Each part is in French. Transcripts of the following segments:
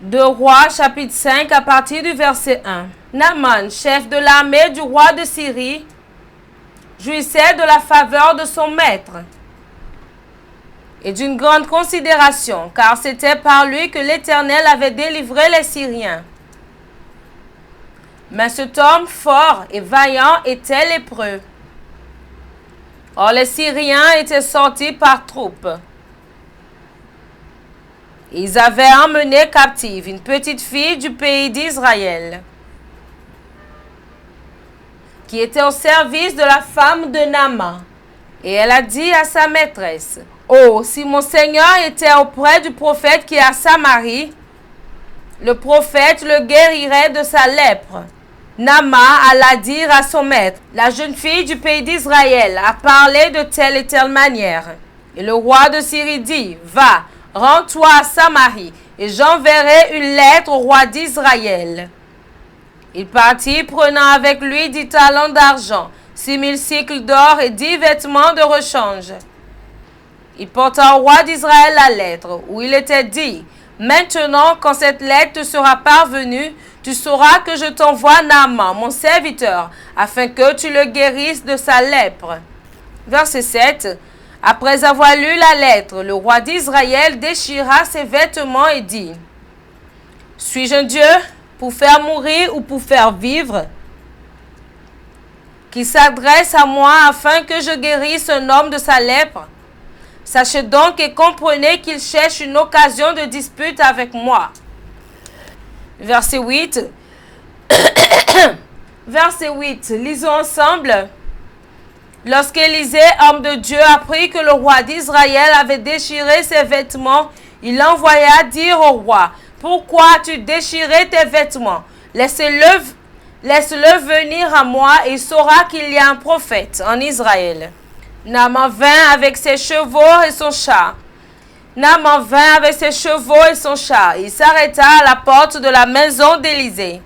2 Rois chapitre 5 à partir du verset 1. Naaman, chef de l'armée du roi de Syrie, jouissait de la faveur de son maître et d'une grande considération, car c'était par lui que l'Éternel avait délivré les Syriens. Mais cet homme fort et vaillant était lépreux. Or les Syriens étaient sortis par troupes. Ils avaient emmené captive une petite fille du pays d'Israël, qui était au service de la femme de Naaman. Et elle a dit à sa maîtresse: « Oh, si mon Seigneur était auprès du prophète qui est à Samarie, le prophète le guérirait de sa lèpre. » Naaman alla dire à son maître: « La jeune fille du pays d'Israël a parlé de telle et telle manière. » Et le roi de Syrie dit: « Va, rends-toi à Samarie, et j'enverrai une lettre au roi d'Israël. » Il partit, prenant avec lui 10 talents d'argent, 6000 cycles d'or et 10 vêtements de rechange. Il porta au roi d'Israël la lettre, où il était dit: « Maintenant, quand cette lettre te sera parvenue, tu sauras que je t'envoie Naaman, mon serviteur, afin que tu le guérisses de sa lèpre. » Verset 7. Après avoir lu la lettre, le roi d'Israël déchira ses vêtements et dit: « Suis-je un Dieu pour faire mourir ou pour faire vivre, qui s'adresse à moi afin que je guérisse un homme de sa lèpre? Sachez donc et comprenez qu'il cherche une occasion de dispute avec moi. » Verset 8. Verset 8. Lisons ensemble. Lorsqu'Élisée, homme de Dieu, apprit que le roi d'Israël avait déchiré ses vêtements, il envoya dire au roi: « Pourquoi as-tu déchiré tes vêtements? Laisse-le venir à moi et il saura qu'il y a un prophète en Israël. » Naaman vint avec ses chevaux et son char. Il s'arrêta à la porte de la maison d'Élisée.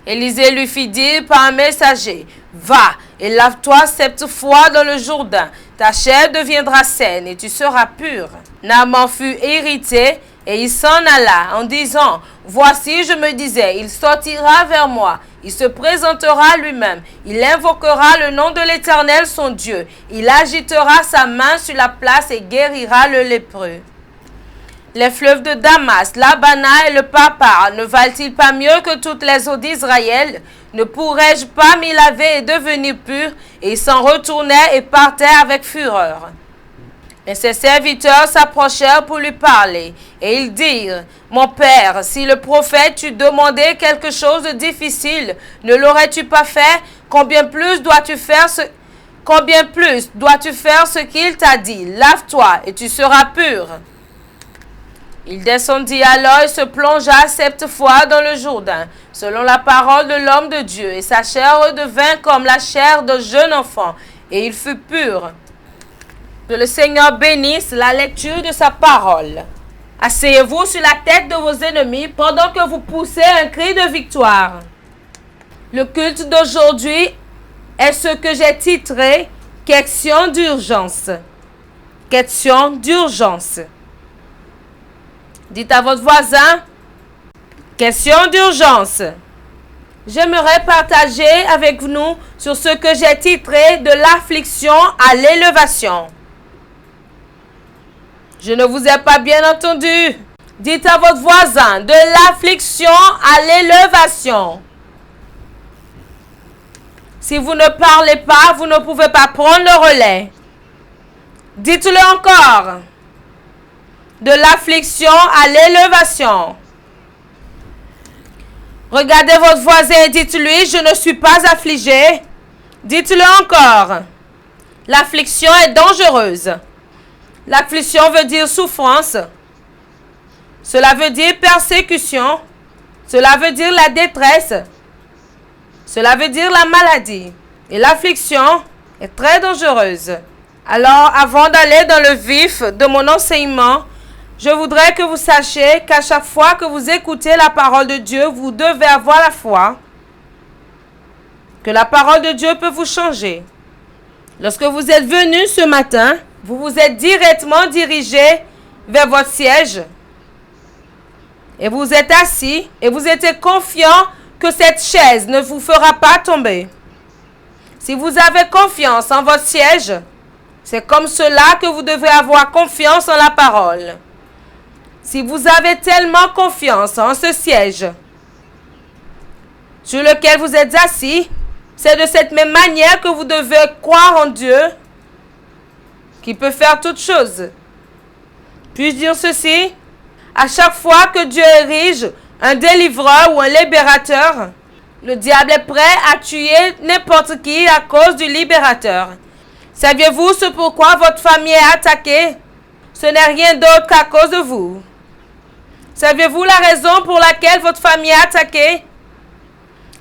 Élisée lui fit dire par un messager: « Va et lave-toi 7 fois dans le Jourdain. Ta chair deviendra saine et tu seras pur. » Naaman fut irrité et il s'en alla en disant: « Voici, je me disais, il sortira vers moi. Il se présentera lui-même. Il invoquera le nom de l'Éternel son Dieu. Il agitera sa main sur la place et guérira le lépreux. » Les fleuves de Damas, l'Abana et le Papar ne valent-ils pas mieux que toutes les eaux d'Israël? Ne pourrais-je pas m'y laver et devenir pur? Et ils s'en retournaient et partaient avec fureur. Et ses serviteurs s'approchèrent pour lui parler. Et ils dirent: « Mon père, si le prophète t'eût demandé quelque chose de difficile, ne l'aurais-tu pas fait? Combien plus dois-tu faire ce qu'il t'a dit? Lave-toi et tu seras pur. » Il descendit alors et se plongea 7 fois dans le Jourdain, selon la parole de l'homme de Dieu, et sa chair redevint comme la chair d'un jeune enfant, et il fut pur. Que le Seigneur bénisse la lecture de sa parole. Asseyez-vous sur la tête de vos ennemis pendant que vous poussez un cri de victoire. Le culte d'aujourd'hui est ce que j'ai titré « Question d'urgence ». Question d'urgence. Dites à votre voisin: question d'urgence. J'aimerais partager avec nous sur ce que j'ai titré de l'affliction à l'élévation. Je ne vous ai pas bien entendu. Dites à votre voisin: de l'affliction à l'élévation. Si vous ne parlez pas, vous ne pouvez pas prendre le relais. Dites-le encore. De l'affliction à l'élévation. Regardez votre voisin et dites-lui: je ne suis pas affligé. Dites-le encore. L'affliction est dangereuse. L'affliction veut dire souffrance. Cela veut dire persécution. Cela veut dire la détresse. Cela veut dire la maladie. Et l'affliction est très dangereuse. Alors, avant d'aller dans le vif de mon enseignement, je voudrais que vous sachiez qu'à chaque fois que vous écoutez la parole de Dieu, vous devez avoir la foi que la parole de Dieu peut vous changer. Lorsque vous êtes venu ce matin, vous vous êtes directement dirigé vers votre siège. Et vous êtes assis et vous êtes confiant que cette chaise ne vous fera pas tomber. Si vous avez confiance en votre siège, c'est comme cela que vous devez avoir confiance en la parole. Si vous avez tellement confiance en ce siège sur lequel vous êtes assis, c'est de cette même manière que vous devez croire en Dieu qui peut faire toutes choses. Puis-je dire ceci? À chaque fois que Dieu érige un délivreur ou un libérateur, le diable est prêt à tuer n'importe qui à cause du libérateur. Saviez-vous ce pourquoi votre famille est attaquée? Ce n'est rien d'autre qu'à cause de vous. Saviez-vous la raison pour laquelle votre famille est attaquée?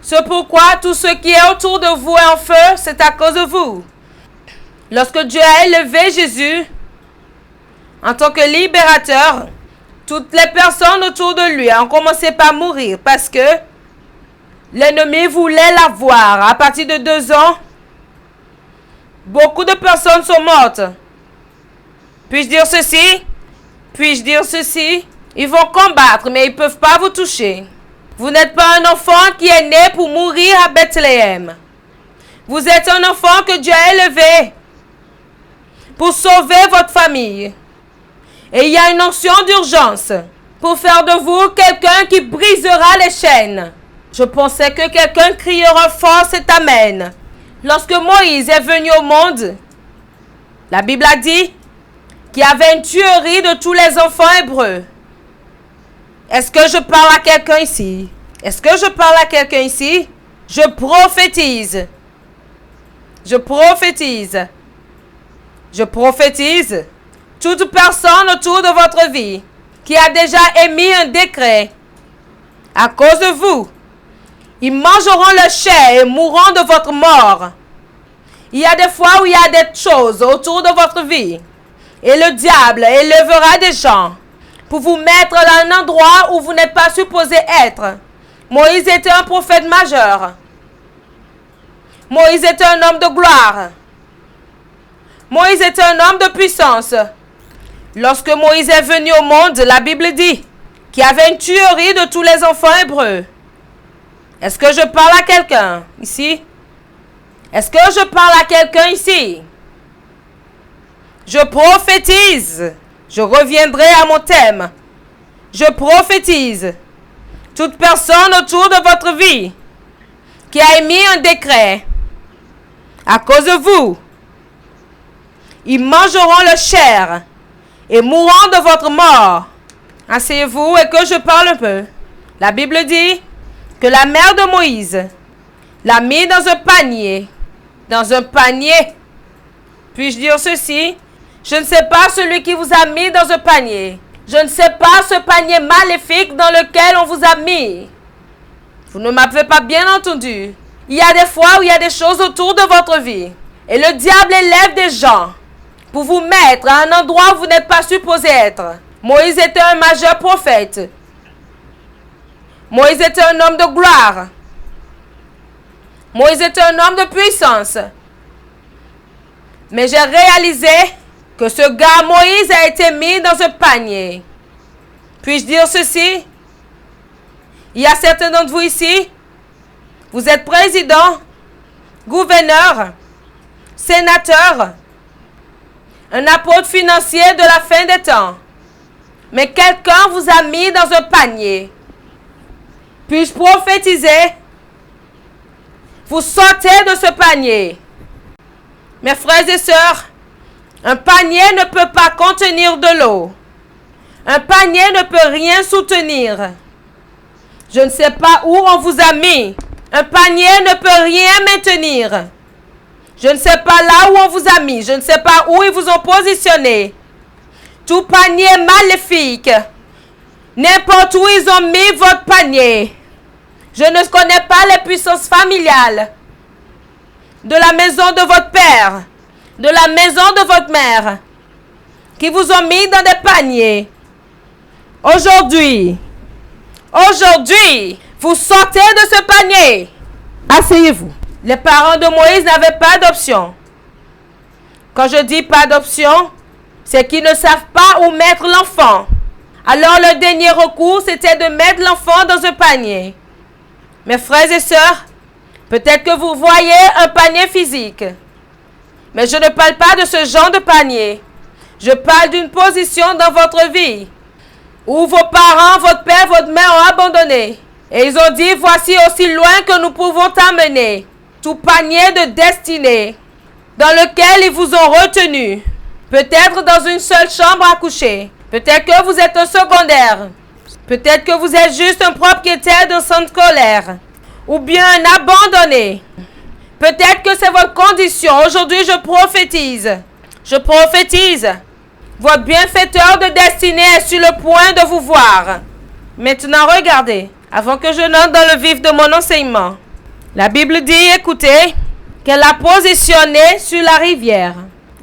Ce pourquoi tout ce qui est autour de vous est en feu, c'est à cause de vous. Lorsque Dieu a élevé Jésus en tant que libérateur, toutes les personnes autour de lui ont commencé par mourir parce que l'ennemi voulait l'avoir. À partir de 2 ans, beaucoup de personnes sont mortes. Puis-je dire ceci? Puis-je dire ceci? Ils vont combattre, mais ils ne peuvent pas vous toucher. Vous n'êtes pas un enfant qui est né pour mourir à Bethléem. Vous êtes un enfant que Dieu a élevé pour sauver votre famille. Et il y a une onction d'urgence pour faire de vous quelqu'un qui brisera les chaînes. Je pensais que quelqu'un criera fort cet amen. Lorsque Moïse est venu au monde, la Bible a dit qu'il y avait une tuerie de tous les enfants hébreux. Est-ce que je parle à quelqu'un ici? Est-ce que je parle à quelqu'un ici? Je prophétise. Je prophétise. Je prophétise. Toute personne autour de votre vie qui a déjà émis un décret à cause de vous, ils mangeront le chair et mourront de votre mort. Il y a des fois où il y a des choses autour de votre vie et le diable élèvera des gens pour vous mettre dans un endroit où vous n'êtes pas supposé être. Moïse était un prophète majeur. Moïse était un homme de gloire. Moïse était un homme de puissance. Lorsque Moïse est venu au monde, la Bible dit qu'il y avait une tuerie de tous les enfants hébreux. Est-ce que je parle à quelqu'un ici? Est-ce que je parle à quelqu'un ici? Je prophétise. Je reviendrai à mon thème. Je prophétise. Toute personne autour de votre vie qui a émis un décret à cause de vous, ils mangeront le chair et mourront de votre mort. Asseyez-vous et que je parle un peu. La Bible dit que la mère de Moïse l'a mis dans un panier. Dans un panier. Puis-je dire ceci? Je ne sais pas celui qui vous a mis dans un panier. Je ne sais pas ce panier maléfique dans lequel on vous a mis. Vous ne m'avez pas bien entendu. Il y a des fois où il y a des choses autour de votre vie. Et le diable élève des gens pour vous mettre à un endroit où vous n'êtes pas supposé être. Moïse était un majeur prophète. Moïse était un homme de gloire. Moïse était un homme de puissance. Mais j'ai réalisé que ce gars Moïse a été mis dans un panier. Puis-je dire ceci? Il y a certains d'entre vous ici, vous êtes président, gouverneur, sénateur, un apôtre financier de la fin des temps. Mais quelqu'un vous a mis dans un panier. Puis-je prophétiser? Vous sortez de ce panier. Mes frères et sœurs, un panier ne peut pas contenir de l'eau. Un panier ne peut rien soutenir. Je ne sais pas où on vous a mis. Un panier ne peut rien maintenir. Je ne sais pas là où on vous a mis. Je ne sais pas où ils vous ont positionné. Tout panier maléfique. N'importe où ils ont mis votre panier. Je ne connais pas les puissances familiales de la maison de votre père, de la maison de votre mère, qui vous ont mis dans des paniers. Aujourd'hui, vous sortez de ce panier. Asseyez-vous. Les parents de Moïse n'avaient pas d'option. Quand je dis pas d'option, c'est qu'ils ne savent pas où mettre l'enfant Alors le dernier recours, c'était de mettre l'enfant dans un panier. Mes frères et sœurs, peut-être que vous voyez un panier physique. Mais je ne parle pas de ce genre de panier. Je parle d'une position dans votre vie où vos parents, votre père, votre mère ont abandonné. Et ils ont dit, voici aussi loin que nous pouvons t'amener. Tout panier de destinée dans lequel ils vous ont retenu. Peut-être dans une seule chambre à coucher. Peut-être que vous êtes un secondaire. Peut-être que vous êtes juste un propriétaire d'un centre scolaire. Ou bien un abandonné. Peut-être que c'est votre condition. Aujourd'hui, je prophétise. Je prophétise. Votre bienfaiteur de destinée est sur le point de vous voir. Maintenant, regardez. Avant que je n'entre dans le vif de mon enseignement. La Bible dit, écoutez, qu'elle l'a positionné sur la rivière.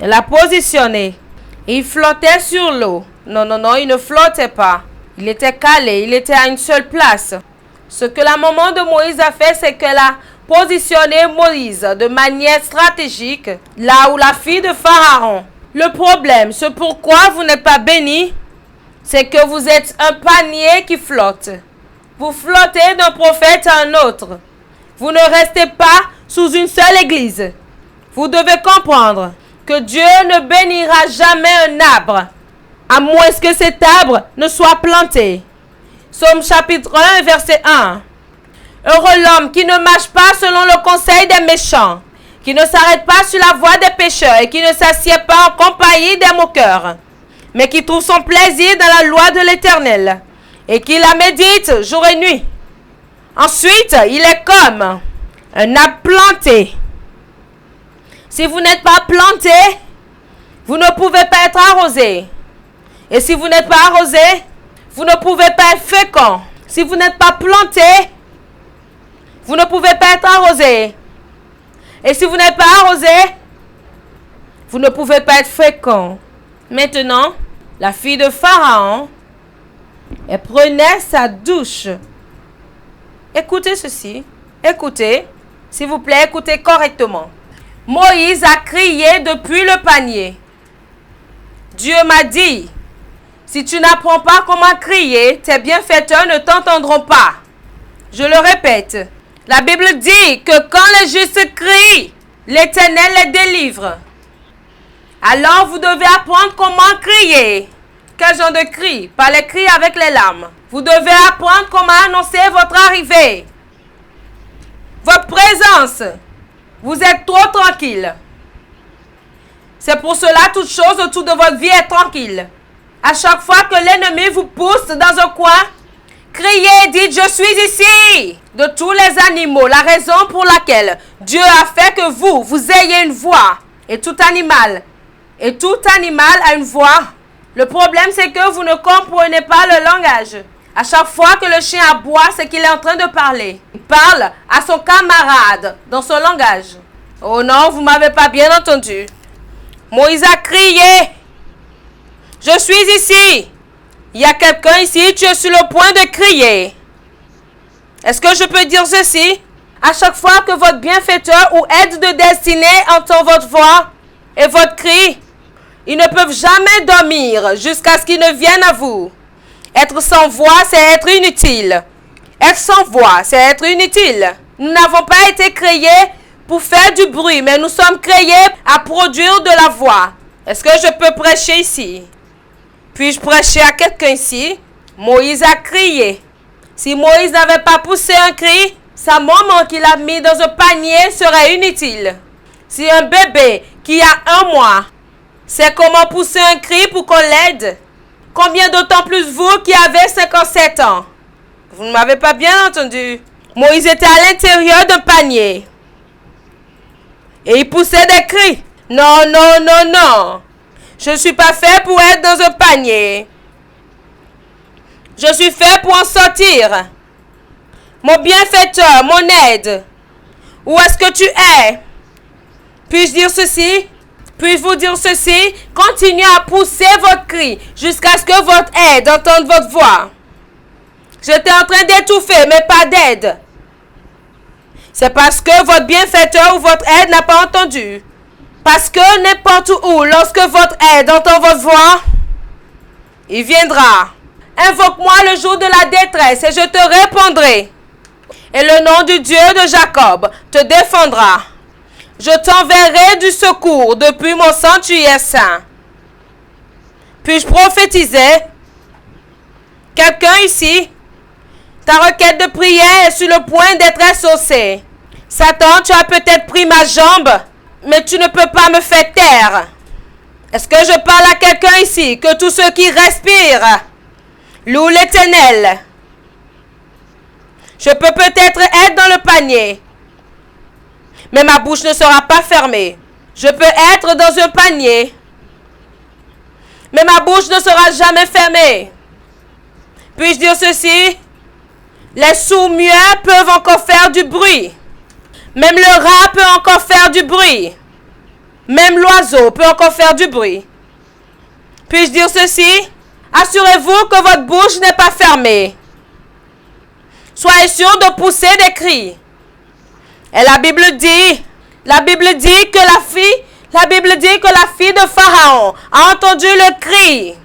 Elle l'a positionné. Il flottait sur l'eau. Non, il ne flottait pas. Il était calé, il était à une seule place. Ce que la maman de Moïse a fait, c'est qu'elle a positionné Moïse de manière stratégique, là où la fille de Pharaon. Le problème, ce pourquoi vous n'êtes pas béni, c'est que vous êtes un panier qui flotte. Vous flottez d'un prophète à un autre. Vous ne restez pas sous une seule église. Vous devez comprendre que Dieu ne bénira jamais un arbre, à moins que cet arbre ne soit planté. Psaume chapitre 1, verset 1. Heureux l'homme qui ne marche pas selon le conseil des méchants, qui ne s'arrête pas sur la voie des pécheurs et qui ne s'assied pas en compagnie des moqueurs, mais qui trouve son plaisir dans la loi de l'Éternel et qui la médite jour et nuit. Ensuite, il est comme un arbre planté. Si vous n'êtes pas planté, vous ne pouvez pas être arrosé. Et si vous n'êtes pas arrosé, vous ne pouvez pas être fécond. Si vous n'êtes pas planté, vous ne pouvez pas être arrosé. Et si vous n'êtes pas arrosé, vous ne pouvez pas être fécond. Maintenant, la fille de Pharaon, elle prenait sa douche. Écoutez ceci. Écoutez. S'il vous plaît, écoutez correctement. Moïse a crié depuis le panier. Dieu m'a dit, si tu n'apprends pas comment crier, tes bienfaiteurs ne t'entendront pas. Je le répète. La Bible dit que quand les justes crient, l'Éternel les délivre. Alors vous devez apprendre comment crier. Quel genre de cri? Pas les cris avec les larmes. Vous devez apprendre comment annoncer votre arrivée. Votre présence. Vous êtes trop tranquille. C'est pour cela toute chose autour de votre vie est tranquille. À chaque fois que l'ennemi vous pousse dans un coin, criez, dites, je suis ici. De tous les animaux, la raison pour laquelle Dieu a fait que vous ayez une voix. Et tout animal a une voix. Le problème, c'est que vous ne comprenez pas le langage. À chaque fois que le chien aboie, c'est qu'il est en train de parler. Il parle à son camarade dans son langage. Oh non, vous ne m'avez pas bien entendu. Moïse a crié. Je suis ici. Il y a quelqu'un ici, tu es sur le point de crier. Est-ce que je peux dire ceci? À chaque fois que votre bienfaiteur ou aide de destinée entend votre voix et votre cri, ils ne peuvent jamais dormir jusqu'à ce qu'ils ne viennent à vous. Être sans voix, c'est être inutile. Être sans voix, c'est être inutile. Nous n'avons pas été créés pour faire du bruit, mais nous sommes créés à produire de la voix. Est-ce que je peux prêcher ici? Puis-je prêcher à quelqu'un ici? Moïse a crié. Si Moïse n'avait pas poussé un cri, sa maman qui l'a mis dans un panier serait inutile. Si un bébé qui a 1 mois sait comment pousser un cri pour qu'on l'aide, combien d'autant plus vous qui avez 57 ans? Vous ne m'avez pas bien entendu. Moïse était à l'intérieur d'un panier. Et il poussait des cris. Non, non, non, non. Je ne suis pas fait pour être dans un panier. Je suis fait pour en sortir. Mon bienfaiteur, mon aide. Où est-ce que tu es? Puis-je dire ceci? Puis-je vous dire ceci? Continuez à pousser votre cri jusqu'à ce que votre aide entende votre voix. J'étais en train d'étouffer, mais pas d'aide. C'est parce que votre bienfaiteur ou votre aide n'a pas entendu. Parce que n'importe où, lorsque votre aide entend votre voix, il viendra. Invoque-moi le jour de la détresse et je te répondrai. Et le nom du Dieu de Jacob te défendra. Je t'enverrai du secours depuis mon sanctuaire saint. Puis-je prophétiser? Quelqu'un ici? Ta requête de prière est sur le point d'être exaucée. Satan, tu as peut-être pris ma jambe, mais tu ne peux pas me faire taire. Est-ce que je parle à quelqu'un ici? Que tous ceux qui respirent louent l'Éternel. Je peux peut-être être dans le panier, mais ma bouche ne sera pas fermée. Je peux être dans un panier, mais ma bouche ne sera jamais fermée. Puis-je dire ceci? Les sourds-muets peuvent encore faire du bruit. Même le rat peut encore faire du bruit. Même l'oiseau peut encore faire du bruit. Puis-je dire ceci? Assurez-vous que votre bouche n'est pas fermée. Soyez sûr de pousser des cris. Et la Bible dit que la fille de Pharaon a entendu le cri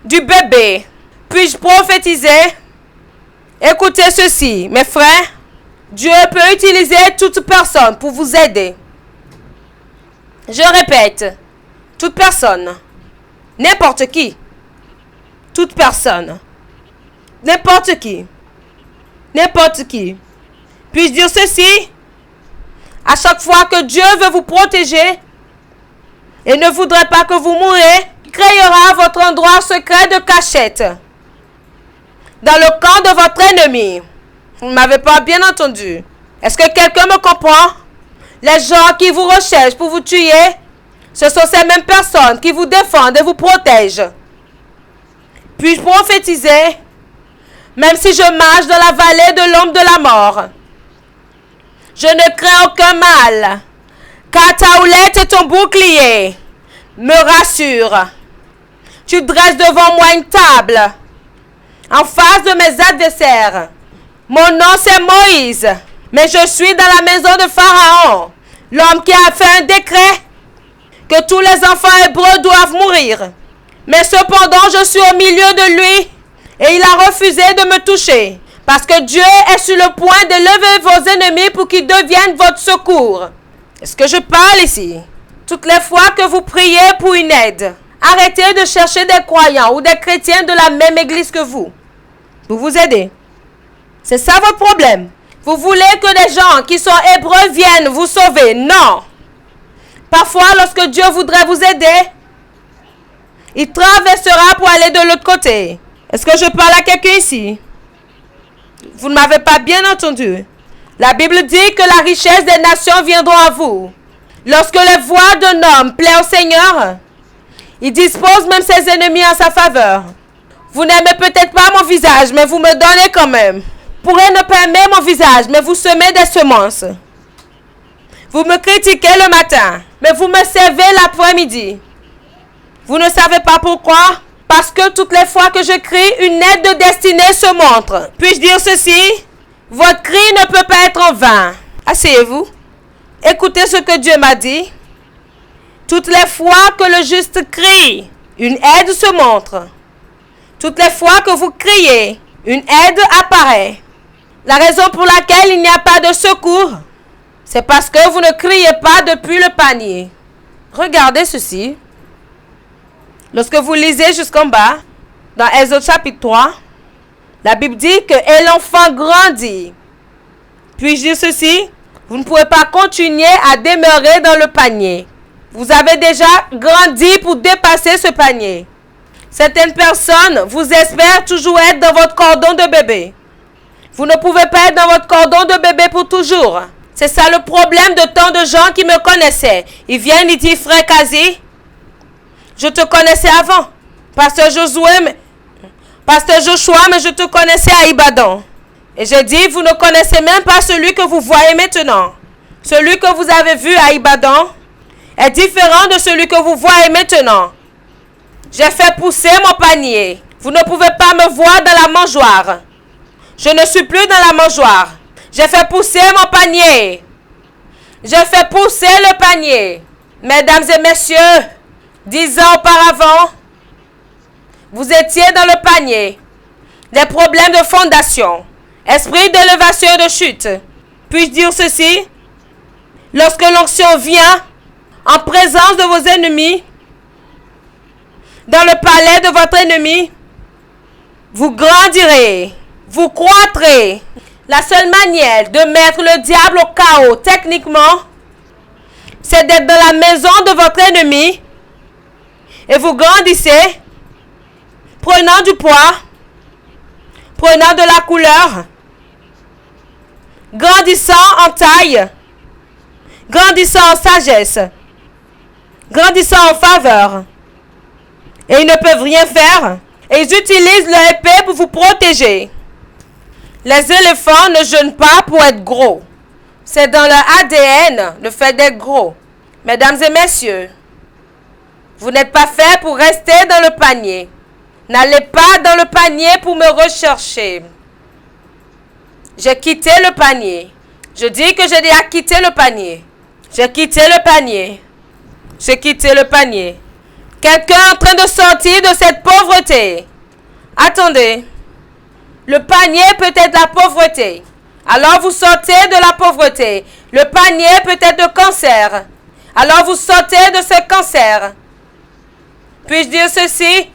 du bébé. Puis-je prophétiser? Écoutez ceci, mes frères. Dieu peut utiliser toute personne pour vous aider. Je répète, toute personne, n'importe qui, toute personne, n'importe qui. Puis-je dire ceci? À chaque fois que Dieu veut vous protéger et ne voudrait pas que vous mouriez, il créera votre endroit secret de cachette dans le camp de votre ennemi. Vous ne m'avez pas bien entendu. Est-ce que quelqu'un me comprend? Les gens qui vous recherchent pour vous tuer, ce sont ces mêmes personnes qui vous défendent et vous protègent. Puis-je prophétiser? Même si je marche dans la vallée de l'ombre de la mort, je ne crains aucun mal, car ta houlette et ton bouclier me rassurent. Tu dresses devant moi une table en face de mes adversaires. Mon nom c'est Moïse, mais je suis dans la maison de Pharaon, l'homme qui a fait un décret que tous les enfants hébreux doivent mourir. Mais cependant, je suis au milieu de lui et il a refusé de me toucher, parce que Dieu est sur le point de lever vos ennemis pour qu'ils deviennent votre secours. Est-ce que je parle ici? Toutes les fois que vous priez pour une aide, arrêtez de chercher des croyants ou des chrétiens de la même église que vous pour vous aider. C'est ça votre problème. Vous voulez que des gens qui sont hébreux viennent vous sauver. Non. Parfois, lorsque Dieu voudrait vous aider, il traversera pour aller de l'autre côté. Est-ce que je parle à quelqu'un ici? Vous ne m'avez pas bien entendu. La Bible dit que la richesse des nations viendront à vous. Lorsque les voies d'un homme plaît au Seigneur, il dispose même ses ennemis en sa faveur. Vous n'aimez peut-être pas mon visage, mais vous me donnez quand même. Vous pourrez ne pas aimer mon visage, mais vous semez des semences. Vous me critiquez le matin, mais vous me servez l'après-midi. Vous ne savez pas pourquoi? Parce que toutes les fois que je crie, une aide de destinée se montre. Puis-je dire ceci? Votre cri ne peut pas être en vain. Asseyez-vous. Écoutez ce que Dieu m'a dit. Toutes les fois que le juste crie, une aide se montre. Toutes les fois que vous criez, une aide apparaît. La raison pour laquelle il n'y a pas de secours, c'est parce que vous ne criez pas depuis le panier. Regardez ceci. Lorsque vous lisez jusqu'en bas, dans Exode chapitre 3, la Bible dit que et l'enfant grandit. Puis-je dire ceci? Vous ne pouvez pas continuer à demeurer dans le panier. Vous avez déjà grandi pour dépasser ce panier. Certaines personnes vous espèrent toujours être dans votre cordon de bébé. Vous ne pouvez pas être dans votre cordon de bébé pour toujours. C'est ça le problème de tant de gens qui me connaissaient. Ils viennent, ils disent, frère Kazi, je te connaissais avant. Pasteur Joshua, mais je te connaissais à Ibadan. Et je dis, vous ne connaissez même pas celui que vous voyez maintenant. Celui que vous avez vu à Ibadan est différent de celui que vous voyez maintenant. J'ai fait pousser mon panier. Vous ne pouvez pas me voir dans la mangeoire. Je ne suis plus dans la mangeoire. J'ai fait pousser mon panier. J'ai fait pousser le panier. Mesdames et messieurs, 10 ans auparavant, vous étiez dans le panier. des problèmes de fondation, esprit d'élévation et de chute. Puis-je dire ceci? Lorsque l'onction vient en présence de vos ennemis, dans le palais de votre ennemi, vous grandirez, vous croîtrez. La seule manière de mettre le diable au chaos, techniquement, c'est d'être dans la maison de votre ennemi et vous grandissez, prenant du poids, prenant de la couleur, grandissant en taille, grandissant en sagesse, grandissant en faveur. Et ils ne peuvent rien faire. Et ils utilisent leur épée pour vous protéger. Les éléphants ne jeûnent pas pour être gros. C'est dans leur ADN le fait d'être gros. Mesdames et messieurs, vous n'êtes pas faits pour rester dans le panier. N'allez pas dans le panier pour me rechercher. J'ai quitté le panier. Je dis que j'ai déjà quitté le panier. J'ai quitté le panier. J'ai quitté le panier. Quelqu'un est en train de sortir de cette pauvreté. Attendez. Le panier peut être la pauvreté. Alors vous sortez de la pauvreté. Le panier peut être le cancer. Alors vous sortez de ce cancer. Puis-je dire ceci?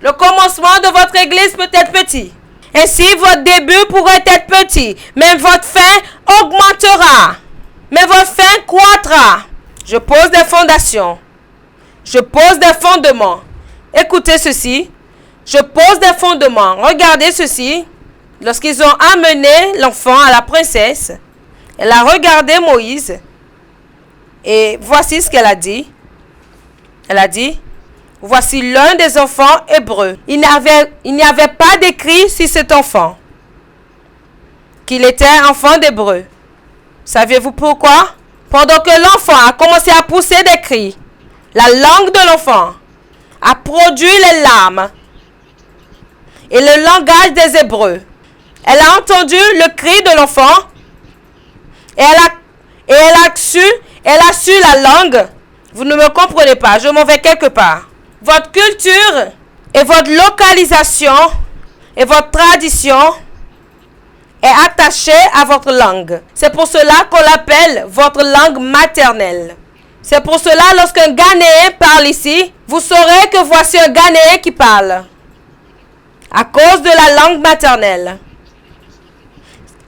Le commencement de votre église peut être petit. Ainsi, votre début pourrait être petit. Mais votre fin augmentera. Mais votre fin croîtra. Je pose des fondations. Je pose des fondements. Écoutez ceci. Je pose des fondements. Regardez ceci. Lorsqu'ils ont amené l'enfant à la princesse, elle a regardé Moïse. Et voici ce qu'elle a dit. Elle a dit, voici l'un des enfants hébreux. Il n'y avait pas d'écrit sur cet enfant qu'il était enfant d'hébreu. Saviez-vous pourquoi? Pendant que l'enfant a commencé à pousser des cris, la langue de l'enfant a produit les larmes et le langage des Hébreux. Elle a entendu le cri de l'enfant et elle a su la langue. Vous ne me comprenez pas, je m'en vais quelque part. Votre culture et votre localisation et votre tradition est attachée à votre langue. C'est pour cela qu'on l'appelle votre langue maternelle. C'est pour cela, lorsqu'un Ghanéen parle ici, vous saurez que voici un Ghanéen qui parle. À cause de la langue maternelle.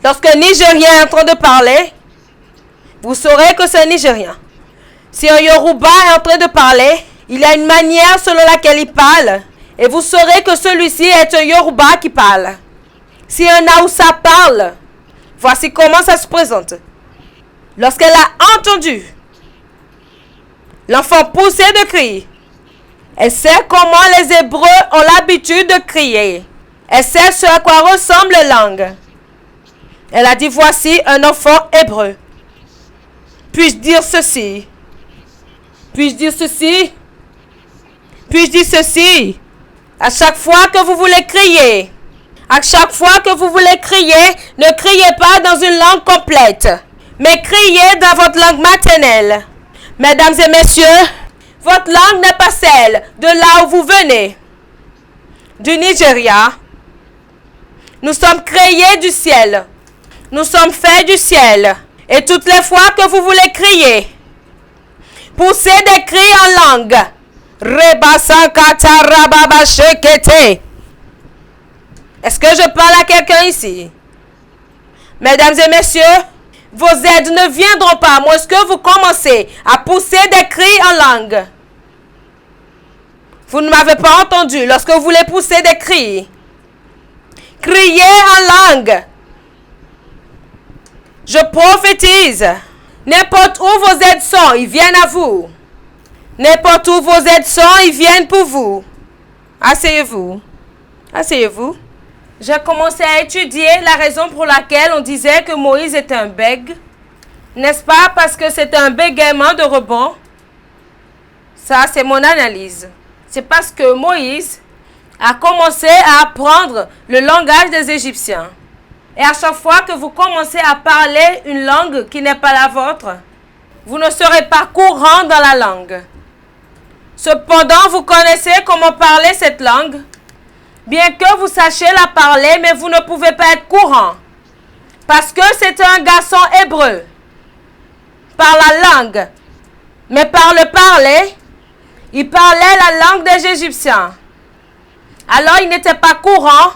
Lorsqu'un Nigérien est en train de parler, vous saurez que c'est un Nigérien. Si un Yoruba est en train de parler, il y a une manière selon laquelle il parle. Et vous saurez que celui-ci est un Yoruba qui parle. Si un Haoussa parle, voici comment ça se présente. Lorsqu'elle a entendu l'enfant pousser de cris, elle sait comment les Hébreux ont l'habitude de crier. Elle sait ce à quoi ressemble la langue. Elle a dit, voici un enfant hébreu. Puis-je dire ceci? Puis-je dire ceci? Puis-je dire ceci? À chaque fois que vous voulez crier, à chaque fois que vous voulez crier, ne criez pas dans une langue complète, mais criez dans votre langue maternelle. Mesdames et messieurs, votre langue n'est pas celle de là où vous venez, du Nigeria. Nous sommes créés du ciel. Nous sommes faits du ciel. Et toutes les fois que vous voulez crier, poussez des cris en langue. Est-ce que je parle à quelqu'un ici? Mesdames et messieurs, vos aides ne viendront pas à moins que vous commencez à pousser des cris en langue. Vous ne m'avez pas entendu lorsque vous voulez pousser des cris. Criez en langue. Je prophétise. N'importe où vos aides sont, ils viennent à vous. N'importe où vos aides sont, ils viennent pour vous. Asseyez-vous. Asseyez-vous. J'ai commencé à étudier la raison pour laquelle on disait que Moïse était un bègue. N'est-ce pas parce que c'est un bégaiement de rebond? Ça, c'est mon analyse. C'est parce que Moïse a commencé à apprendre le langage des Égyptiens. Et à chaque fois que vous commencez à parler une langue qui n'est pas la vôtre, vous ne serez pas courant dans la langue. Cependant, vous connaissez comment parler cette langue. Bien que vous sachiez la parler, mais vous ne pouvez pas être courant. Parce que c'était un garçon hébreu. Par la langue. Mais par le parler, il parlait la langue des Égyptiens. Alors il n'était pas courant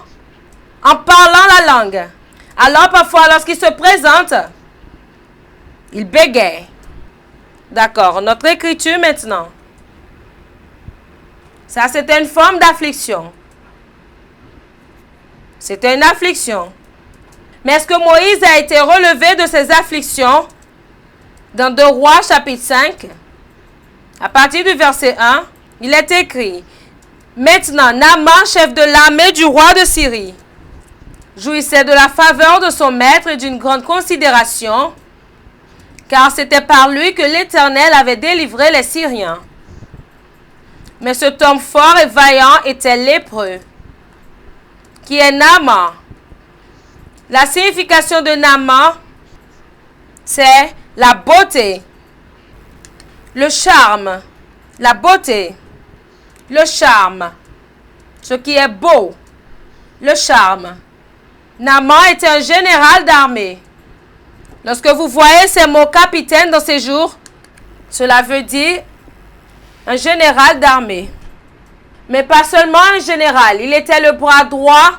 en parlant la langue. Alors parfois lorsqu'il se présente, il bégaye. D'accord, notre écriture maintenant. Ça c'était une forme d'affliction. C'était une affliction. Mais est-ce que Moïse a été relevé de ses afflictions? Dans 2 Rois chapitre 5, à partir du verset 1, il est écrit: Maintenant, Naaman, chef de l'armée du roi de Syrie, jouissait de la faveur de son maître et d'une grande considération, car c'était par lui que l'Éternel avait délivré les Syriens. Mais cet homme fort et vaillant était lépreux, qui est Naaman. La signification de Naaman, c'est la beauté, le charme, la beauté, le charme, ce qui est beau, le charme. Naaman était un général d'armée. Lorsque vous voyez ces mots capitaine dans ces jours, cela veut dire un général d'armée. Mais pas seulement un général, il était le bras droit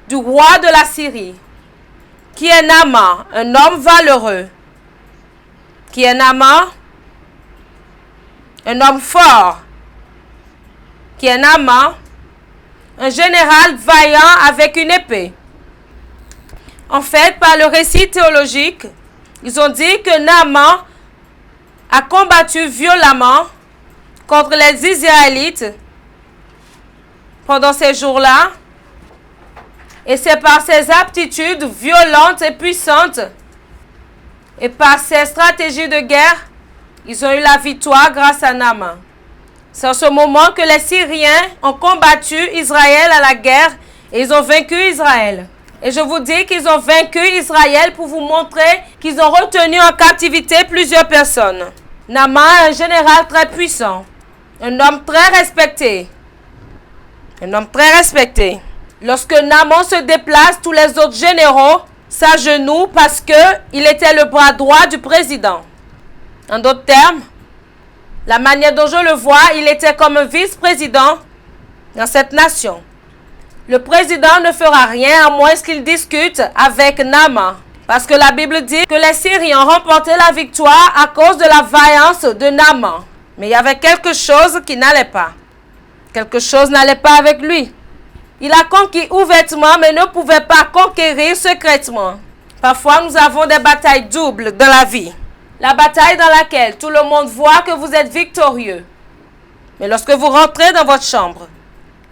du roi de la Syrie. Qui est Naaman, un homme valeureux. Qui est Naaman, un homme fort. Qui est Naaman, un général vaillant avec une épée. En fait, par le récit théologique, ils ont dit que Naaman a combattu violemment contre les Israélites pendant ces jours-là. Et c'est par ses aptitudes violentes et puissantes et par ses stratégies de guerre, ils ont eu la victoire grâce à Naaman. C'est en ce moment que les Syriens ont combattu Israël à la guerre et ils ont vaincu Israël. Et je vous dis qu'ils ont vaincu Israël pour vous montrer qu'ils ont retenu en captivité plusieurs personnes. Naaman est un général très puissant, un homme très respecté. Un homme très respecté. Lorsque Naaman se déplace, tous les autres généraux s'agenouillent parce qu'il était le bras droit du président. En d'autres termes, la manière dont je le vois, il était comme un vice-président dans cette nation. Le président ne fera rien à moins qu'il discute avec Naaman. Parce que la Bible dit que les Syriens ont remporté la victoire à cause de la vaillance de Naaman. Mais il y avait quelque chose qui n'allait pas. Quelque chose n'allait pas avec lui. Il a conquis ouvertement, mais ne pouvait pas conquérir secrètement. Parfois, nous avons des batailles doubles dans la vie. La bataille dans laquelle tout le monde voit que vous êtes victorieux. Mais lorsque vous rentrez dans votre chambre,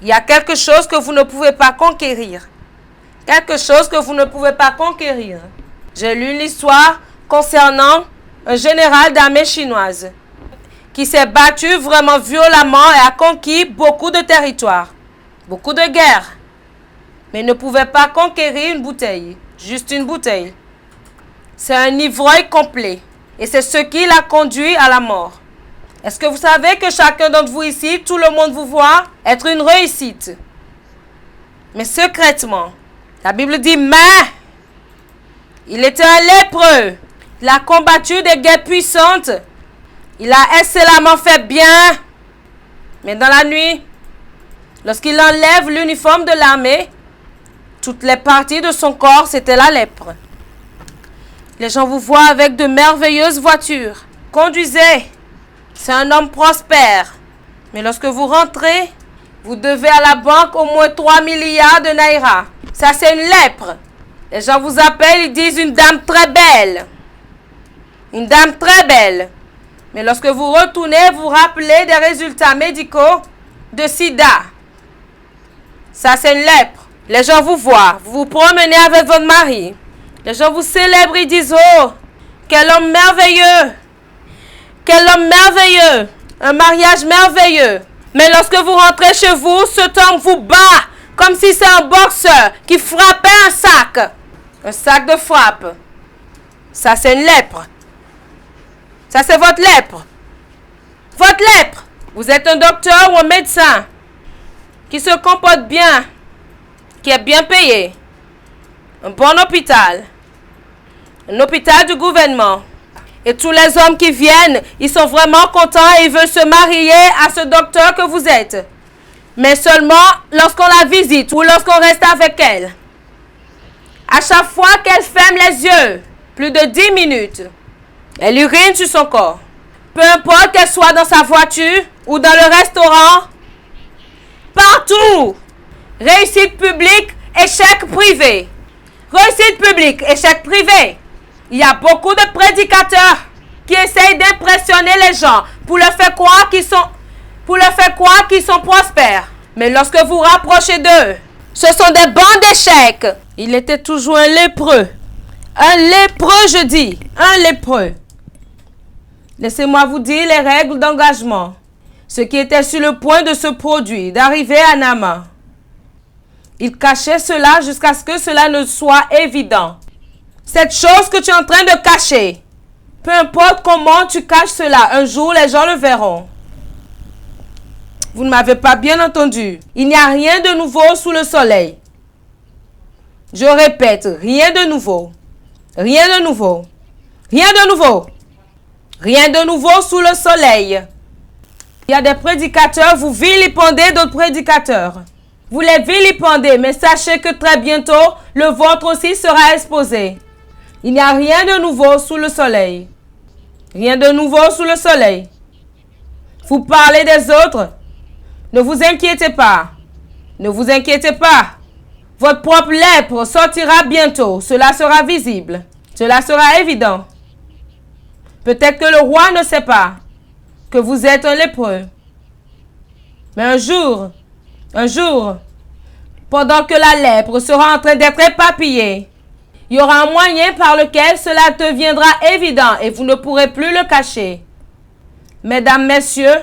il y a quelque chose que vous ne pouvez pas conquérir. Quelque chose que vous ne pouvez pas conquérir. J'ai lu l'histoire concernant un général d'armée chinoise qui s'est battu vraiment violemment et a conquis beaucoup de territoires. Beaucoup de guerres, mais ne pouvait pas conquérir une bouteille, juste une bouteille. C'est un ivrogne complet et c'est ce qui l'a conduit à la mort. Est-ce que vous savez que chacun d'entre vous ici, tout le monde vous voit être une réussite? Mais secrètement, la Bible dit, mais il était un lépreux. Il a combattu des guerres puissantes. Il a excellemment fait bien. Mais dans la nuit, lorsqu'il enlève l'uniforme de l'armée, toutes les parties de son corps, c'était la lèpre. Les gens vous voient avec de merveilleuses voitures. Conduisez. C'est un homme prospère. Mais lorsque vous rentrez, vous devez à la banque au moins 3 milliards de naira. Ça, c'est une lèpre. Les gens vous appellent, ils disent une dame très belle. Une dame très belle. Mais lorsque vous retournez, vous rappelez des résultats médicaux de sida. Ça, c'est une lèpre. Les gens vous voient. Vous vous promenez avec votre mari. Les gens vous célèbrent. Ils disent, oh, quel homme merveilleux. Quel homme merveilleux. Un mariage merveilleux. Mais lorsque vous rentrez chez vous, cet homme vous bat. Comme si c'est un boxeur qui frappait un sac. Un sac de frappe. Ça, c'est une lèpre. Ça, c'est votre lèpre. Votre lèpre. Vous êtes un docteur ou un médecin qui se comporte bien, qui est bien payé, un bon hôpital, un hôpital du gouvernement. Et tous les hommes qui viennent, ils sont vraiment contents et ils veulent se marier à ce docteur que vous êtes. Mais seulement lorsqu'on la visite ou lorsqu'on reste avec elle. À chaque fois qu'elle ferme les yeux, plus de 10 minutes, elle urine sur son corps. Peu importe qu'elle soit dans sa voiture ou dans le restaurant, partout. Réussite publique, échec privé. Réussite publique, échec privé. Il y a beaucoup de prédicateurs qui essayent d'impressionner les gens pour leur faire croire qu'ils sont prospères. Mais lorsque vous rapprochez d'eux, ce sont des bancs d'échecs. Il était toujours un lépreux. Un lépreux, je dis. Un lépreux. Laissez-moi vous dire les règles d'engagement. Ce qui était sur le point de se produire, d'arriver à Naaman. Il cachait cela jusqu'à ce que cela ne soit évident. Cette chose que tu es en train de cacher, peu importe comment tu caches cela, un jour les gens le verront. Vous ne m'avez pas bien entendu. Il n'y a rien de nouveau sous le soleil. Je répète, rien de nouveau. Rien de nouveau. Rien de nouveau. Rien de nouveau sous le soleil. Il y a des prédicateurs, vous vilipendez d'autres prédicateurs. Vous les vilipendez, mais sachez que très bientôt, le vôtre aussi sera exposé. Il n'y a rien de nouveau sous le soleil. Rien de nouveau sous le soleil. Vous parlez des autres. Ne vous inquiétez pas. Ne vous inquiétez pas. Votre propre lèpre sortira bientôt. Cela sera visible. Cela sera évident. Peut-être que le roi ne sait pas que vous êtes un lépreux. Mais un jour, pendant que la lèpre sera en train d'être éparpillée, il y aura un moyen par lequel cela deviendra évident et vous ne pourrez plus le cacher. Mesdames, messieurs,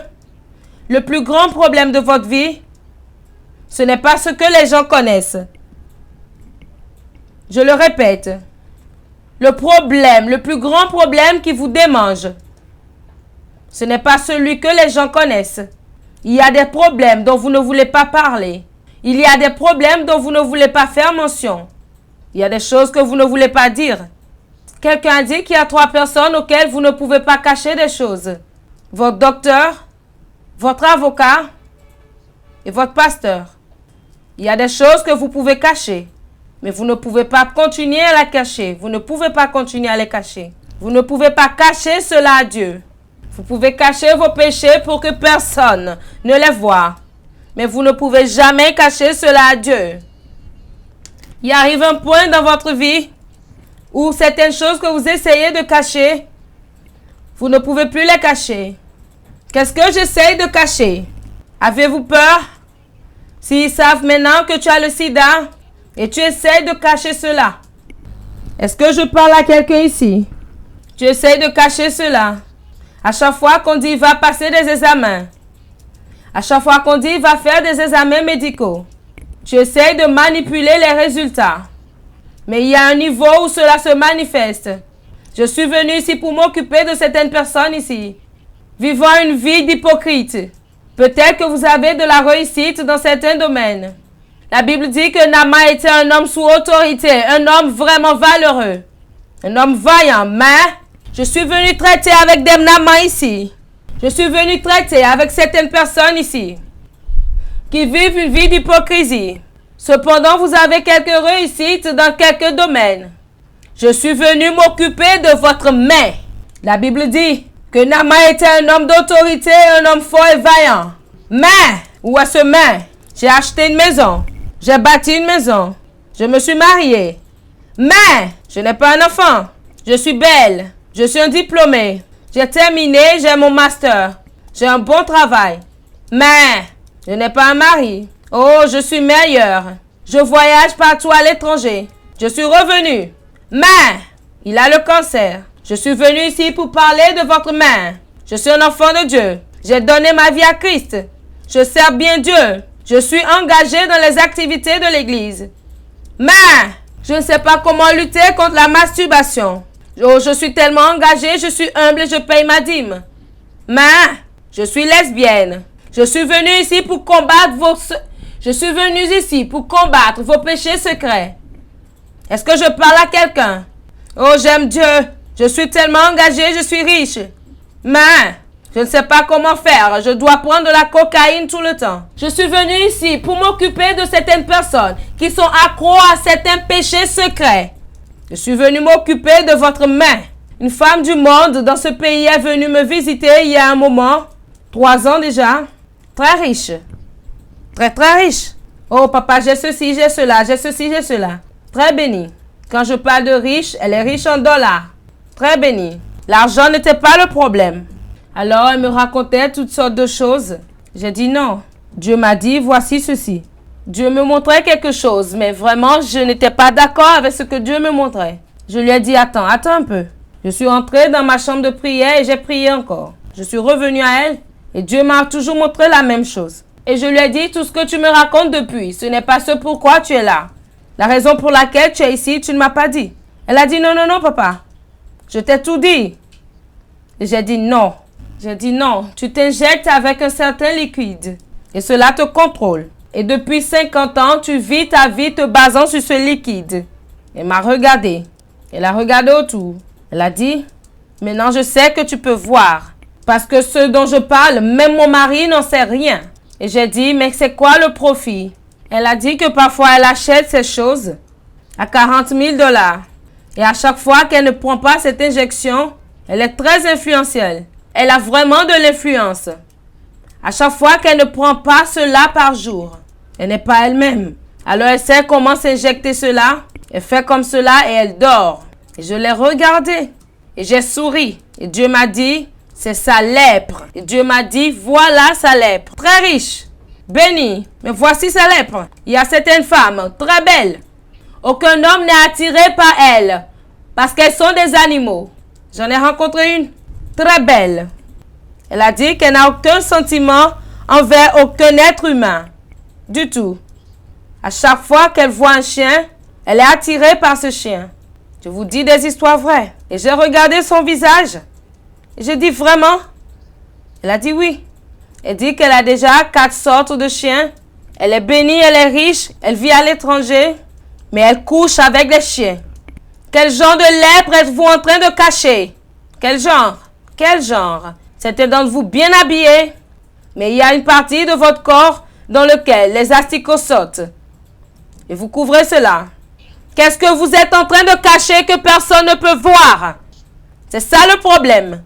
le plus grand problème de votre vie, ce n'est pas ce que les gens connaissent. Je le répète. Le plus grand problème qui vous démange, ce n'est pas celui que les gens connaissent. Il y a des problèmes dont vous ne voulez pas parler. Il y a des problèmes dont vous ne voulez pas faire mention. Il y a des choses que vous ne voulez pas dire. Quelqu'un a dit qu'il y a 3 personnes auxquelles vous ne pouvez pas cacher des choses. Votre docteur, votre avocat et votre pasteur. Il y a des choses que vous pouvez cacher, mais vous ne pouvez pas continuer à la cacher. Vous ne pouvez pas continuer à les cacher. Vous ne pouvez pas cacher cela à Dieu. Vous pouvez cacher vos péchés pour que personne ne les voie. Mais vous ne pouvez jamais cacher cela à Dieu. Il arrive un point dans votre vie où certaines choses que vous essayez de cacher, vous ne pouvez plus les cacher. Qu'est-ce que j'essaye de cacher? Avez-vous peur? S'ils savent maintenant que tu as le sida et tu essaies de cacher cela. Est-ce que je parle à quelqu'un ici? Tu essaies de cacher cela. À chaque fois qu'on dit va passer des examens. À chaque fois qu'on dit va faire des examens médicaux. Tu essaies de manipuler les résultats. Mais il y a un niveau où cela se manifeste. Je suis venu ici pour m'occuper de certaines personnes ici, vivant une vie d'hypocrite. Peut-être que vous avez de la réussite dans certains domaines. La Bible dit que Naaman était un homme sous autorité, un homme vraiment valeureux, un homme vaillant. Mais je suis venu traiter avec des Naaman ici. Je suis venu traiter avec certaines personnes ici qui vivent une vie d'hypocrisie. Cependant, vous avez quelques réussites dans quelques domaines. Je suis venu m'occuper de votre main. La Bible dit que Naaman était un homme d'autorité, un homme fort et vaillant. Mais, où est ce main? J'ai acheté une maison. J'ai bâti une maison. Je me suis mariée. Mais, je n'ai pas un enfant. Je suis belle. Je suis un diplômé. J'ai terminé, j'ai mon master. J'ai un bon travail. Mais, je n'ai pas un mari. Oh, je suis meilleure. Je voyage partout à l'étranger. Je suis revenue. Mais, il a le cancer. Je suis venu ici pour parler de votre main. Je suis un enfant de Dieu. J'ai donné ma vie à Christ. Je sers bien Dieu. Je suis engagé dans les activités de l'Église. Mais, je ne sais pas comment lutter contre la masturbation. Oh, je suis tellement engagé, je suis humble et je paye ma dîme. Mais, je suis lesbienne. Je suis venue ici pour combattre Je suis venu ici pour combattre vos péchés secrets. Est-ce que je parle à quelqu'un? Oh, j'aime Dieu. Je suis tellement engagé, je suis riche. Mais je ne sais pas comment faire. Je dois prendre de la cocaïne tout le temps. Je suis venu ici pour m'occuper de certaines personnes qui sont accros à certains péchés secrets. Je suis venu m'occuper de votre main. Une femme du monde dans ce pays est venue me visiter il y a un moment. 3 ans déjà. Très riche. Très, très riche. Oh, papa, j'ai ceci, j'ai cela, j'ai ceci, j'ai cela. Très béni. Quand je parle de riche, elle est riche en dollars. Très béni. L'argent n'était pas le problème. Alors, elle me racontait toutes sortes de choses. J'ai dit non. Dieu m'a dit, voici ceci. Dieu me montrait quelque chose, mais vraiment, je n'étais pas d'accord avec ce que Dieu me montrait. Je lui ai dit, attends un peu. Je suis entrée dans ma chambre de prière et j'ai prié encore. Je suis revenue à elle et Dieu m'a toujours montré la même chose. Et je lui ai dit, tout ce que tu me racontes depuis, ce n'est pas ce pourquoi tu es là. La raison pour laquelle tu es ici, tu ne m'as pas dit. Elle a dit, non, papa. Je t'ai tout dit. Et j'ai dit non. J'ai dit non, tu t'injectes avec un certain liquide. Et cela te contrôle. Et depuis 50 ans, tu vis ta vie te basant sur ce liquide. Elle m'a regardé. Elle a regardé autour. Elle a dit, maintenant je sais que tu peux voir. Parce que ce dont je parle, même mon mari n'en sait rien. Et j'ai dit, mais c'est quoi le profit? Elle a dit que parfois elle achète ces choses à 40 000 $. Et à chaque fois qu'elle ne prend pas cette injection, elle est très influentielle. Elle a vraiment de l'influence. À chaque fois qu'elle ne prend pas cela par jour, elle n'est pas elle-même. Alors elle sait comment s'injecter cela. Elle fait comme cela et elle dort. Et je l'ai regardée. Et j'ai souri. Et Dieu m'a dit, c'est sa lèpre. Et Dieu m'a dit, voilà sa lèpre. Très riche. Béni. Mais voici sa lèpre. Il y a certaines femmes très belles. Aucun homme n'est attiré par elles. Parce qu'elles sont des animaux. J'en ai rencontré une. Très belle. Elle a dit qu'elle n'a aucun sentiment envers aucun être humain. Du tout. À chaque fois qu'elle voit un chien, elle est attirée par ce chien. Je vous dis des histoires vraies. Et j'ai regardé son visage. Et j'ai dit vraiment? Elle a dit oui. Elle dit qu'elle a déjà 4 sortes de chiens. Elle est bénie, elle est riche, elle vit à l'étranger. Mais elle couche avec les chiens. Quel genre de lèpre êtes-vous en train de cacher? Quel genre? Quel genre? Certains d'entre vous bien habillés. Mais il y a une partie de votre corps dans lequel les asticots sautent. Et vous couvrez cela. Qu'est-ce que vous êtes en train de cacher que personne ne peut voir? C'est ça le problème.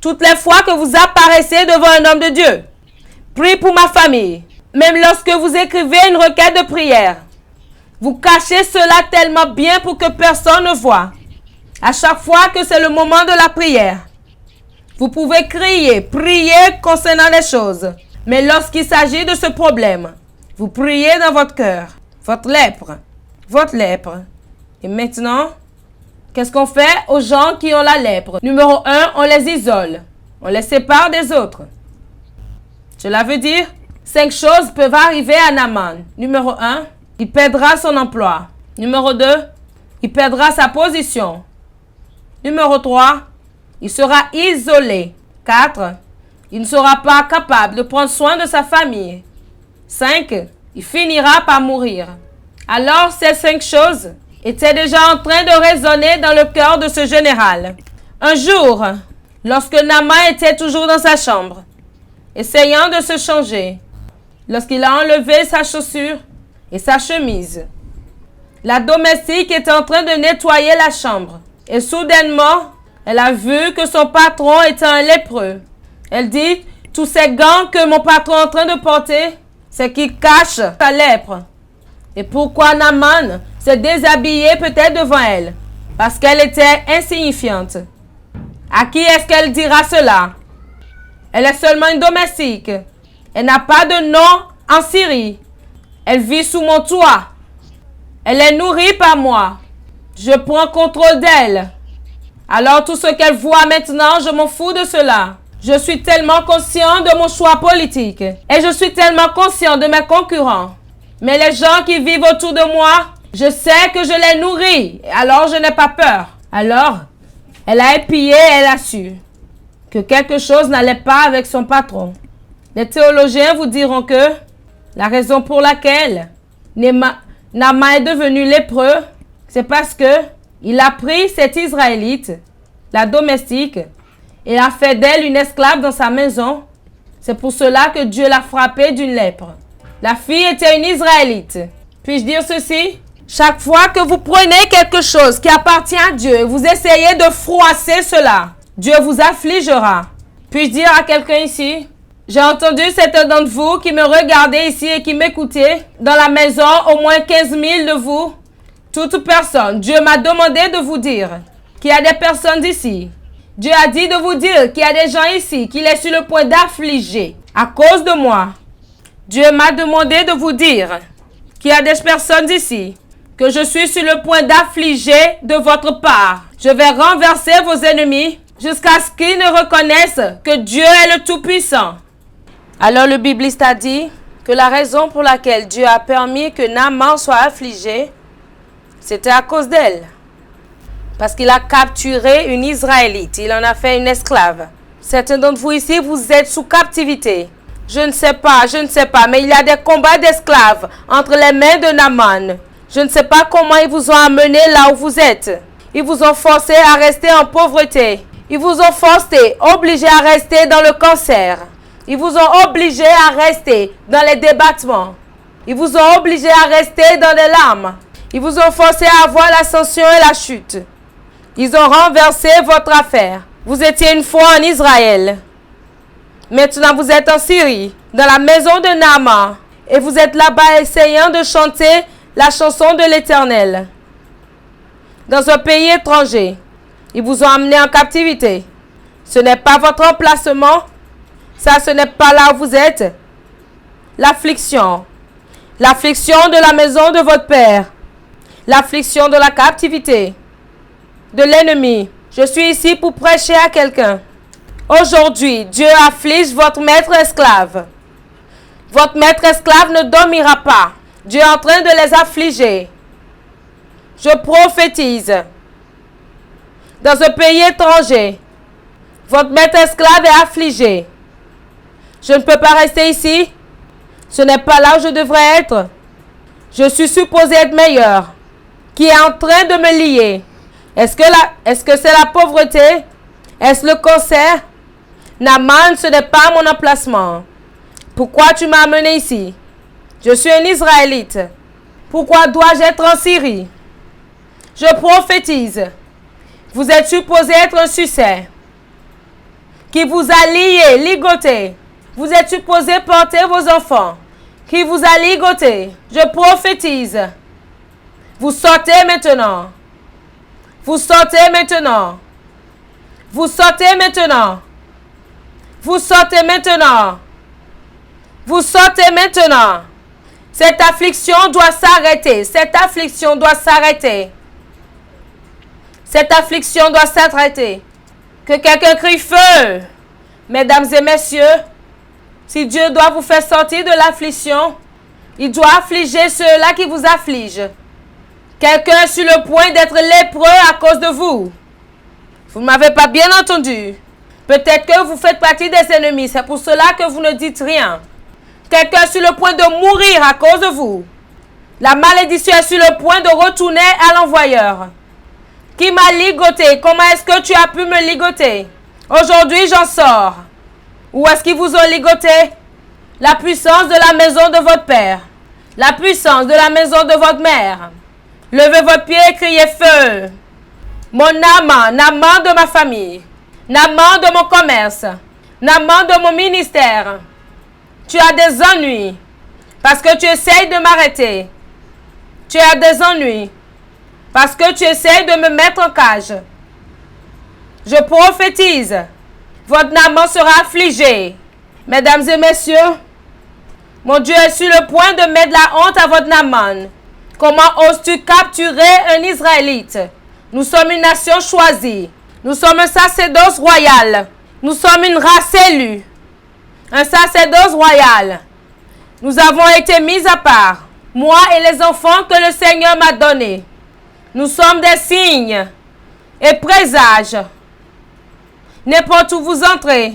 Toutes les fois que vous apparaissez devant un homme de Dieu, prie pour ma famille. Même lorsque vous écrivez une requête de prière, vous cachez cela tellement bien pour que personne ne voit. À chaque fois que c'est le moment de la prière, vous pouvez crier, prier concernant les choses. Mais lorsqu'il s'agit de ce problème, vous priez dans votre cœur. Votre lèpre. Et maintenant, qu'est-ce qu'on fait aux gens qui ont la lèpre? Numéro 1, on les isole. On les sépare des autres. Cela veut dire, 5 choses peuvent arriver à Naaman. Numéro 1, il perdra son emploi. Numéro 2, il perdra sa position. Numéro 3, il sera isolé. 4, il ne sera pas capable de prendre soin de sa famille. 5, il finira par mourir. Alors, ces 5 choses étaient déjà en train de résonner dans le cœur de ce général. Un jour, lorsque Naaman était toujours dans sa chambre, essayant de se changer, lorsqu'il a enlevé sa chaussure et sa chemise, la domestique était en train de nettoyer la chambre. Et soudainement, elle a vu que son patron était un lépreux. Elle dit, tous ces gants que mon patron est en train de porter, c'est qu'il cache sa lèpre. Et pourquoi Naaman s'est déshabillé peut-être devant elle? Parce qu'elle était insignifiante. À qui est-ce qu'elle dira cela? Elle est seulement une domestique. Elle n'a pas de nom en Syrie. Elle vit sous mon toit. Elle est nourrie par moi. Je prends contrôle d'elle. Alors tout ce qu'elle voit maintenant, je m'en fous de cela. Je suis tellement conscient de mon choix politique. Et je suis tellement conscient de mes concurrents. Mais les gens qui vivent autour de moi, je sais que je les nourris. Alors je n'ai pas peur. Alors, elle a épié et elle a su que quelque chose n'allait pas avec son patron. Les théologiens vous diront que La raison pour laquelle Naaman est devenu lépreux, c'est parce que il a pris cette Israélite, la domestique, et a fait d'elle une esclave dans sa maison. C'est pour cela que Dieu l'a frappée d'une lèpre. La fille était une Israélite. Puis-je dire ceci? Chaque fois que vous prenez quelque chose qui appartient à Dieu, vous essayez de froisser cela, Dieu vous affligera. Puis-je dire à quelqu'un ici? J'ai entendu certains d'entre vous qui me regardaient ici et qui m'écoutaient. Dans la maison, au moins 15 000 de vous, toute personne. Dieu m'a demandé de vous dire qu'il y a des personnes ici. Dieu a dit de vous dire qu'il y a des gens ici qu'il est sur le point d'affliger à cause de moi. Dieu m'a demandé de vous dire qu'il y a des personnes ici que je suis sur le point d'affliger de votre part. Je vais renverser vos ennemis jusqu'à ce qu'ils ne reconnaissent que Dieu est le Tout-Puissant. Alors le bibliste a dit que la raison pour laquelle Dieu a permis que Naaman soit affligé, c'était à cause d'elle. Parce qu'il a capturé une Israélite. Il en a fait une esclave. Certains d'entre vous ici, vous êtes sous captivité. Je ne sais pas, mais il y a des combats d'esclaves entre les mains de Naaman. Je ne sais pas comment ils vous ont amené là où vous êtes. Ils vous ont forcé à rester en pauvreté. Ils vous ont forcé, obligé à rester dans le cancer. Ils vous ont obligé à rester dans les débattements. Ils vous ont obligé à rester dans les larmes. Ils vous ont forcé à avoir l'ascension et la chute. Ils ont renversé votre affaire. Vous étiez une fois en Israël. Maintenant, vous êtes en Syrie, dans la maison de Naaman. Et vous êtes là-bas essayant de chanter la chanson de l'Éternel. Dans un pays étranger, ils vous ont amené en captivité. Ce n'est pas votre emplacement. Ça, ce n'est pas là où vous êtes. L'affliction. L'affliction de la maison de votre père. L'affliction de la captivité. De l'ennemi. Je suis ici pour prêcher à quelqu'un. Aujourd'hui, Dieu afflige votre maître esclave. Votre maître esclave ne dormira pas. Dieu est en train de les affliger. Je prophétise. Dans un pays étranger, votre maître esclave est affligé. Je ne peux pas rester ici. Ce n'est pas là où je devrais être. Je suis supposé être meilleur. Qui est en train de me lier? Est-ce que c'est la pauvreté? Est-ce le cancer? Naaman, ce n'est pas mon emplacement. Pourquoi tu m'as amené ici? Je suis un Israélite. Pourquoi dois-je être en Syrie? Je prophétise. Vous êtes supposé être un succès qui vous a lié, ligoté. Vous êtes supposé porter vos enfants qui vous a ligoté. Je prophétise. Vous sortez maintenant. Vous sortez maintenant. Vous sortez maintenant. Vous sortez maintenant. Vous sortez maintenant. Cette affliction doit s'arrêter. Cette affliction doit s'arrêter. Cette affliction doit s'arrêter. Que quelqu'un crie feu. Mesdames et messieurs, si Dieu doit vous faire sortir de l'affliction, il doit affliger ceux-là qui vous affligent. Quelqu'un est sur le point d'être lépreux à cause de vous. Vous ne m'avez pas bien entendu. Peut-être que vous faites partie des ennemis. C'est pour cela que vous ne dites rien. Quelqu'un est sur le point de mourir à cause de vous. La malédiction est sur le point de retourner à l'envoyeur. Qui m'a ligoté? Comment est-ce que tu as pu me ligoter? Aujourd'hui, j'en sors. Où est-ce qu'ils vous ont ligoté? La puissance de la maison de votre père. La puissance de la maison de votre mère. Levez votre pied et criez feu. Mon Naaman, Naaman de ma famille. Naaman de mon commerce. Naaman de mon ministère. Tu as des ennuis. Parce que tu essayes de m'arrêter. Tu as des ennuis. Parce que tu essayes de me mettre en cage. Je prophétise. Votre Naaman sera affligé. Mesdames et messieurs, mon Dieu est sur le point de mettre la honte à votre Naaman. Comment oses-tu capturer un Israélite? Nous sommes une nation choisie. Nous sommes un sacerdoce royal. Nous sommes une race élue. Un sacerdoce royal. Nous avons été mis à part. Moi et les enfants que le Seigneur m'a donnés. Nous sommes des signes et présages. N'importe où vous entrez.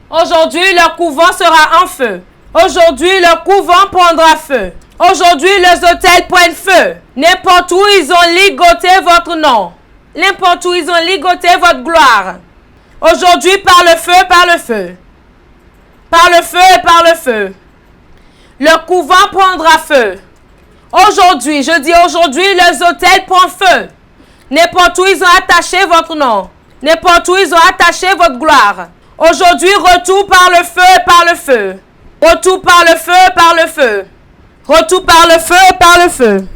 Aujourd'hui, leur couvent sera en feu. Aujourd'hui, le couvent prendra feu. Aujourd'hui, les hôtels prennent feu. N'importe où ils ont ligoté votre nom. N'importe où ils ont ligoté votre gloire. Aujourd'hui, par le feu, par le feu. Par le feu et par le feu. Le couvent prendra feu. Aujourd'hui, je dis aujourd'hui, les hôtels prennent feu. N'importe où ils ont attaché votre nom. N'importe où ils ont attaché votre gloire. Aujourd'hui, retour par le feu et par le feu. Retour par le feu et par le feu. Retour par le feu et par le feu.